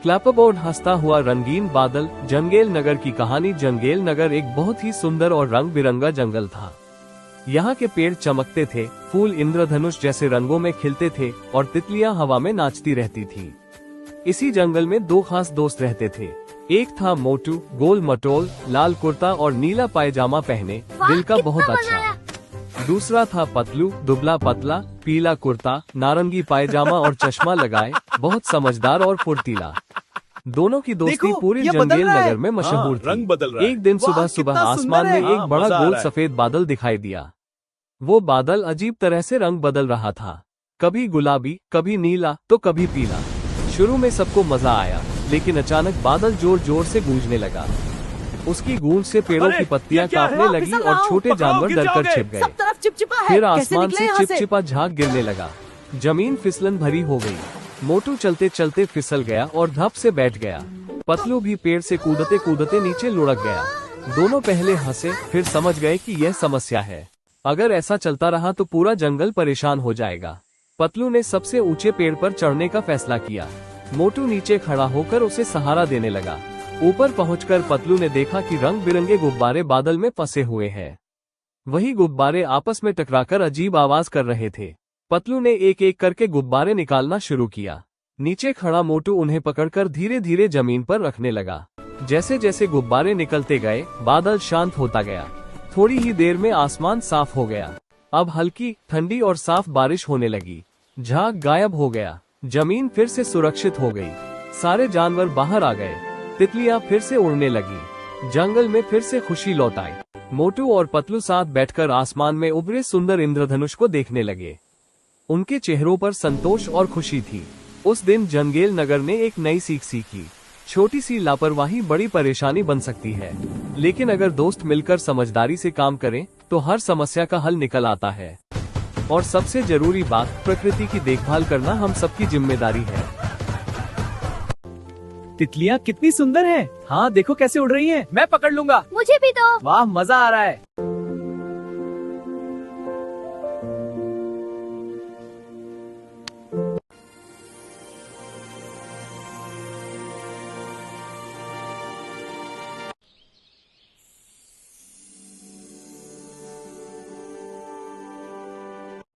Clapperboard हंसता हुआ रंगीन बादल। जंगेल नगर की कहानी। जंगेल नगर एक बहुत ही सुंदर और रंग बिरंगा जंगल था। यहाँ के पेड़ चमकते थे, फूल इंद्रधनुष जैसे रंगों में खिलते थे और तितलियां हवा में नाचती रहती थी। इसी जंगल में दो खास दोस्त रहते थे। एक था मोटू, गोल मटोल, लाल कुर्ता और नीला पायजामा पहने, दिल का बहुत अच्छा। दूसरा था पतलू, दुबला पतला, पीला कुर्ता, नारंगी पायजामा और चश्मा लगाए, बहुत समझदार और फुर्तीला। दोनों की दोस्ती पूरे जंगेल नगर में मशहूर थी। रंग बदल रहा है। एक दिन सुबह सुबह आसमान में एक बड़ा गोल सफेद बादल दिखाई दिया। वो बादल अजीब तरह से रंग बदल रहा था, कभी गुलाबी, कभी नीला, तो कभी पीला। शुरू में सबको मजा आया, लेकिन अचानक बादल जोर जोर से गूंजने लगा। उसकी गूंज से पेड़ों की पत्तियां कांपने लगी और छोटे जानवर डरकर छिप गए। फिर आसमान से चिपचिपा झाग गिरने लगा। जमीन फिसलन भरी हो गई। मोटू चलते चलते फिसल गया और धप से बैठ गया। पतलू भी पेड़ से कूदते कूदते नीचे लुढ़क गया। दोनों पहले हंसे, फिर समझ गए कि यह समस्या है। अगर ऐसा चलता रहा तो पूरा जंगल परेशान हो जाएगा। पतलू ने सबसे ऊंचे पेड़ पर चढ़ने का फैसला किया। मोटू नीचे खड़ा होकर उसे सहारा देने लगा। ऊपर पहुंचकर पतलू ने देखा कि रंग बिरंगे गुब्बारे बादल में फंसे हुए हैं। वही गुब्बारे आपस में टकराकर अजीब आवाज कर रहे थे। पतलू ने एक एक करके गुब्बारे निकालना शुरू किया। नीचे खड़ा मोटू उन्हें पकड़कर धीरे धीरे जमीन पर रखने लगा। जैसे जैसे गुब्बारे निकलते गए, बादल शांत होता गया। थोड़ी ही देर में आसमान साफ हो गया। अब हल्की, ठंडी और साफ बारिश होने लगी। झाग गायब हो गया। जमीन फिर से सुरक्षित हो गई। सारे जानवर बाहर आ गए। तितलियां फिर से उड़ने लगी। जंगल में फिर से खुशी लौट आई। मोटू और पतलू साथ बैठकर आसमान में उभरे सुंदर इंद्रधनुष को देखने लगे। उनके चेहरों पर संतोष और खुशी थी। उस दिन जंगेल नगर ने एक नई सीख सीखी। छोटी सी लापरवाही बड़ी परेशानी बन सकती है, लेकिन अगर दोस्त मिलकर समझदारी से काम करें तो हर समस्या का हल निकल आता है। और सबसे जरूरी बात, प्रकृति की देखभाल करना हम सबकी जिम्मेदारी है। तितलियां कितनी सुंदर हैं। हाँ देखो कैसे उड़ रही हैं। मैं पकड़ लूंगा। मुझे भी दो। वाह मजा आ रहा है।